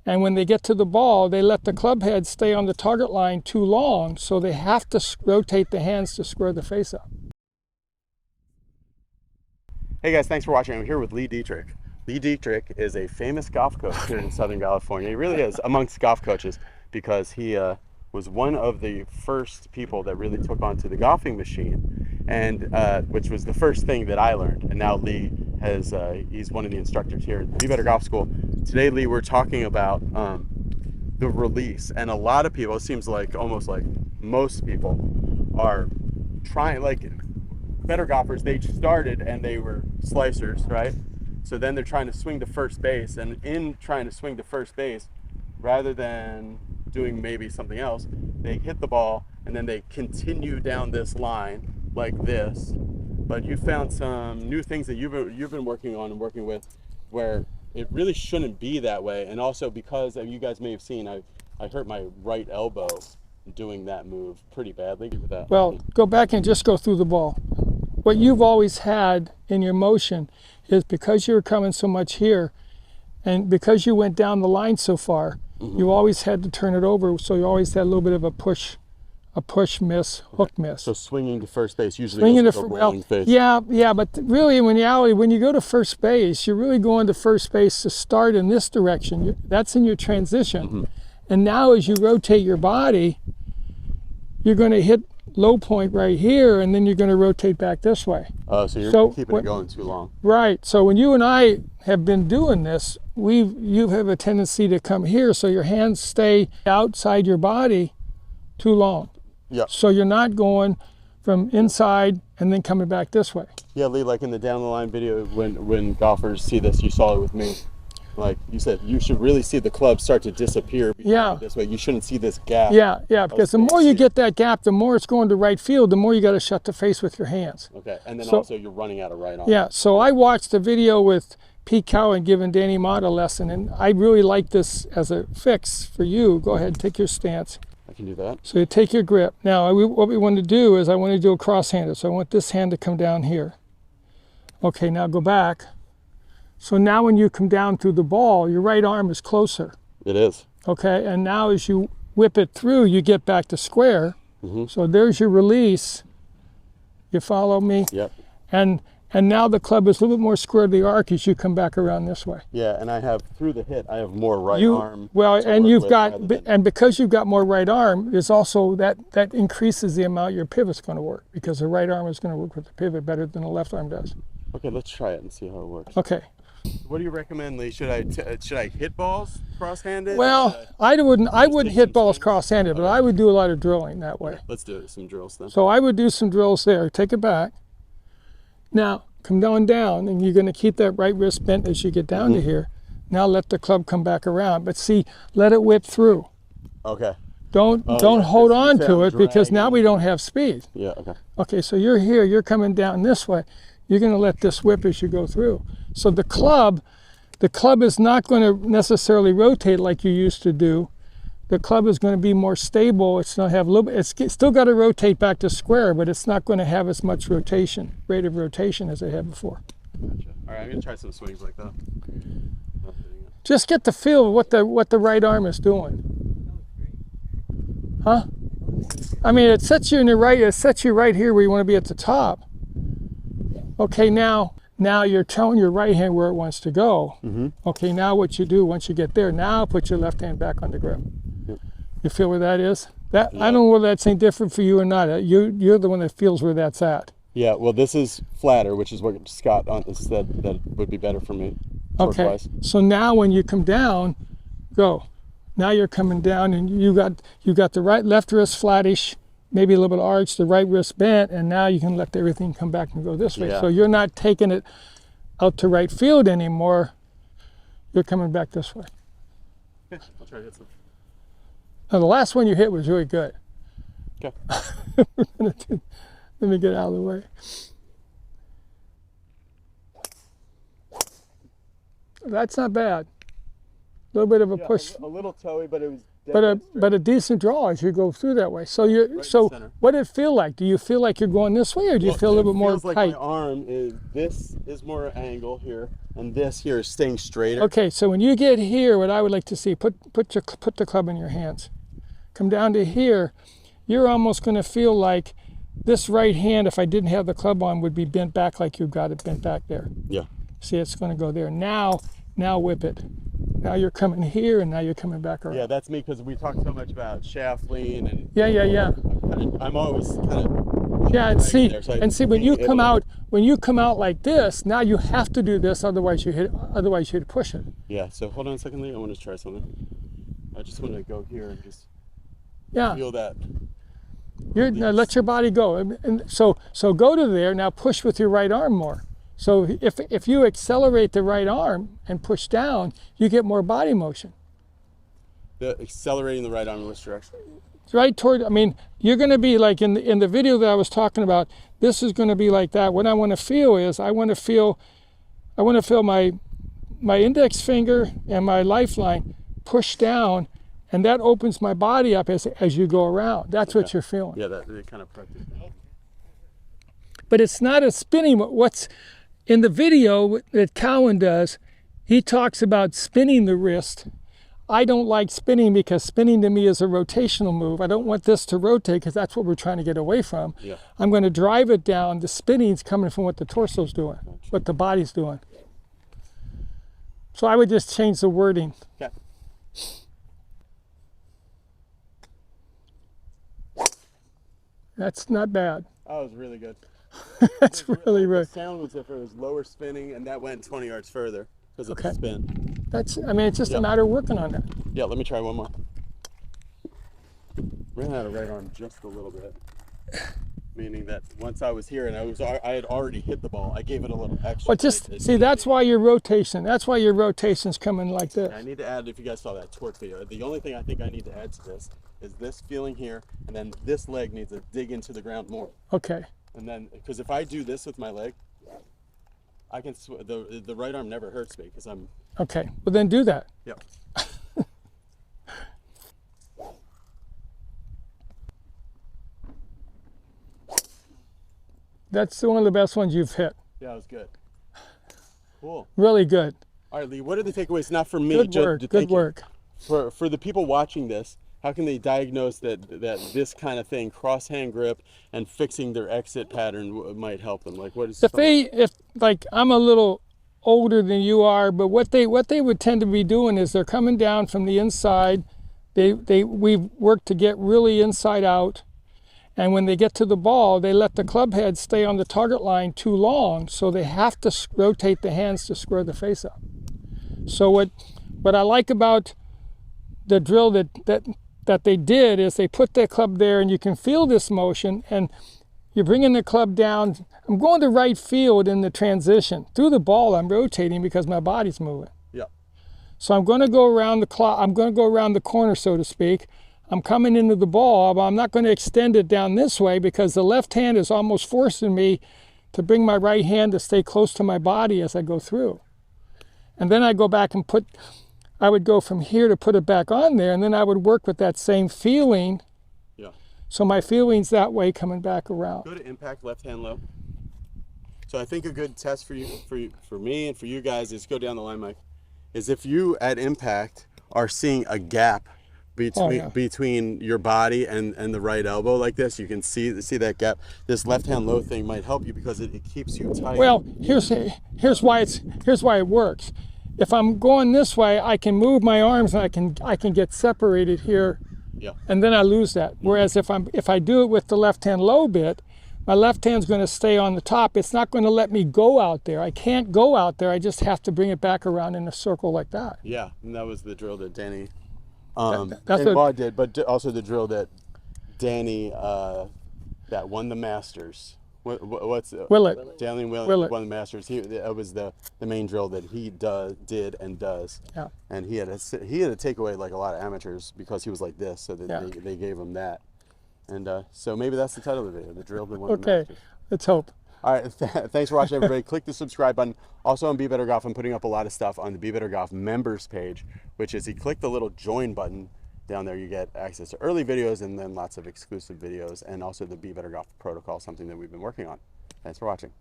And when they get to the ball, they let the club head stay on the target line too long, so they have to rotate the hands to square the face up. Hey guys, thanks for watching. I'm here with Lee Deitrick. Lee Deitrick is a famous golf coach here in Southern California. He really is amongst golf coaches because he was one of the first people that really took onto the golfing machine, and which was the first thing that I learned. And now Lee has he's one of the instructors here at Be Better Golf School. Today, Lee, we're talking about the release, and a lot of people, it seems like almost like most people are trying, like better golfers, they started and they were slicers, right? So then they're trying to swing to first base, and in trying to swing to first base, rather than doing maybe something else, they hit the ball and then they continue down this line like this. But you found some new things that you've been working on and working with where it really shouldn't be that way. And also because you guys may have seen, I hurt my right elbow doing that move pretty badly with that. Well, go back and just go through the ball. What you've always had in your motion is because you were coming so much here, and because you went down the line so far, you always had to turn it over, so you always had a little bit of a push miss, hook miss. So swinging to first base usually swinging goes to with a rolling face. Yeah, but really in reality, when you go to first base, you're really going to first base to start in this direction. That's in your transition. And now as you rotate your body, you're going to hit low point right here, and then you're going to rotate back this way. Oh, so you're keeping it going too long. Right. So when you and I have been doing this, you have a tendency to come here, so your hands stay outside your body too long. Yeah. So you're not going from inside and then coming back this way. Yeah, Lee, like in the down the line video, when golfers see this, you saw it with me. Like you said, you should really see the club start to disappear this way. You shouldn't see this gap. Yeah, because the more you get that gap, the more it's going to right field, the more you got to shut the face with your hands. Okay, and then also you're running out of right arm. Yeah, so I watched the video with Pete Cowen giving Danny Mott a lesson, and I really like this as a fix for you. Go ahead, take your stance. I can do that. So you take your grip. Now, what we want to do is I want to do a cross-handed. So I want this hand to come down here. Okay, now go back. So now when you come down through the ball, your right arm is closer. It is. Okay, and now as you whip it through, you get back to square. So there's your release. You follow me? Yep. And now the club is a little bit more square to the arc as you come back around this way. Yeah, and I have, through the hit, I have more right arm. Well, and and because you've got more right arm, there's also that increases the amount your pivot's going to work, because the right arm is going to work with the pivot better than the left arm does. Okay, let's try it and see how it works. Okay. What do you recommend, Lee? Should I hit balls cross-handed? Well, I wouldn't hit balls cross-handed, but I would do a lot of drilling that way. Let's do some drills then. So I would do some drills there. Take it back. Now, come down, and you're going to keep that right wrist bent as you get down to here. Now let the club come back around, but see, let it whip through. Okay. Don't hold on to it, because now we don't have speed. Yeah, okay. Okay, so you're here, you're coming down this way. You're going to let this whip as you go through. So the club is not going to necessarily rotate like you used to do. The club is going to be more stable. It's not have a little bit. It's still got to rotate back to square, but it's not going to have as much rate of rotation as it had before. Gotcha. All right, I'm going to try some swings like that. Just get the feel of what the right arm is doing. Huh? I mean, it sets you in the right. It sets you right here where you want to be at the top. Okay, now you're telling your right hand where it wants to go. Okay, now what you do once you get there, now put your left hand back on the grip. You feel where that is? I don't know whether that's any different for you or not. You're the one that feels where that's at. Yeah, well, this is flatter, which is what Scott said that would be better for me. Okay, so now when you come down, go. Now you're coming down, and you got the left wrist flattish, maybe a little bit arched, the right wrist bent, and now you can let everything come back and go this way. So you're not taking it out to right field anymore. You're coming back this way. Okay, I'll try to hit some. Now the last one you hit was really good. Okay. Let me get out of the way. That's not bad. A little bit of a push. A little toey, but it was but a decent draw as you go through that way. So what did it feel like? Do you feel like you're going this way, or do you feel a little bit more like tight? My arm is, this is more angle here, and this here is staying straighter. Okay, so when you get here, what I would like to see, put the club in your hands. Come down to here, you're almost going to feel like this right hand, if I didn't have the club on, would be bent back like you've got it bent back there. Yeah. See, it's going to go there. Now whip it. Now you're coming here, and now you're coming back around. Yeah, that's me, because we talk so much about shaft lean, and yeah. I'm always kind of and see, there, so when you come out like this, now you have to do this, otherwise you'd push it. Yeah. So hold on a second, Lee. I want to try something. I just want to go here and just feel that. Now let your body go, and so go to there. Now push with your right arm more. So if you accelerate the right arm and push down, you get more body motion. Accelerating the right arm in which direction? Right toward. I mean, you're going to be like in the video that I was talking about. This is going to be like that. What I want to feel is I want to feel my index finger and my lifeline push down, and that opens my body up as you go around. That's what you're feeling. Yeah, that kind of practice. But it's not a spinning. What's in the video that Cowen does, he talks about spinning the wrist. I don't like spinning, because spinning to me is a rotational move. I don't want this to rotate, because that's what we're trying to get away from. Yeah. I'm going to drive it down. The spinning's coming from what the torso's doing, what the body's doing. So I would just change the wording. Okay. That's not bad. That was really good. That's really The right. sound was if it was lower spinning, and that went 20 yards further because of the spin. It's just a matter of working on that. Yeah, let me try one more. Ran out of right arm just a little bit. Meaning that once I was here and I had already hit the ball, I gave it a little extra. Well, that's why your rotation's coming like this. I need to add, if you guys saw that torque video, the only thing I think I need to add to this is this feeling here, and then this leg needs to dig into the ground more. Okay. And then, because if I do this with my leg, I can, the right arm never hurts me because I'm. Okay, well then do that. Yeah. That's one of the best ones you've hit. Yeah, it was good. Cool. Really good. All right, Lee, what are the takeaways? Not for me. Good work, good work. For the people watching this, how can they diagnose that this kind of thing, cross hand grip and fixing their exit pattern might help them? Like, what is? If like I'm a little older than you are, but what they would tend to be doing is they're coming down from the inside. We've worked to get really inside out, and when they get to the ball, they let the club head stay on the target line too long, so they have to rotate the hands to square the face up. So what I like about the drill that they did is they put their club there, and you can feel this motion, and you're bringing the club down. I'm going to right field in the transition. Through the ball, I'm rotating because my body's moving. Yeah. So I'm going to go around the clock. I'm going to go around the corner, so to speak. I'm coming into the ball, but I'm not going to extend it down this way because the left hand is almost forcing me to bring my right hand to stay close to my body as I go through. And then I go back and I would go from here to put it back on there, and then I would work with that same feeling. Yeah. So my feeling's that way coming back around. Go to impact, left hand low. So I think a good test for me and for you guys is go down the line, Mike. Is if you at impact are seeing a gap between your body and the right elbow like this, you can see that gap. This left hand low thing might help you because it keeps you tight. Well, here's why it works. If I'm going this way, I can move my arms and I can get separated here. Yeah. And then I lose that. Whereas if I do it with the left hand low bit, my left hand's going to stay on the top. It's not going to let me go out there. I can't go out there. I just have to bring it back around in a circle like that. Yeah, and that was the drill that Danny did, but also the drill that Danny that won the Masters. What's Willett. Danny Willett won the Masters. That was the main drill that he did and does. Yeah. And he had to take away like a lot of amateurs because he was like this, so that they gave him that. And so maybe that's the title of the video, the drill that won the Masters. Okay, let's hope. All right, thanks for watching, everybody. Click the subscribe button. Also on Be Better Golf, I'm putting up a lot of stuff on the Be Better Golf members page, which is you click the little join button, Down there you get access to early videos and then lots of exclusive videos, and also the Be Better Golf protocol, something that we've been working on. Thanks for watching.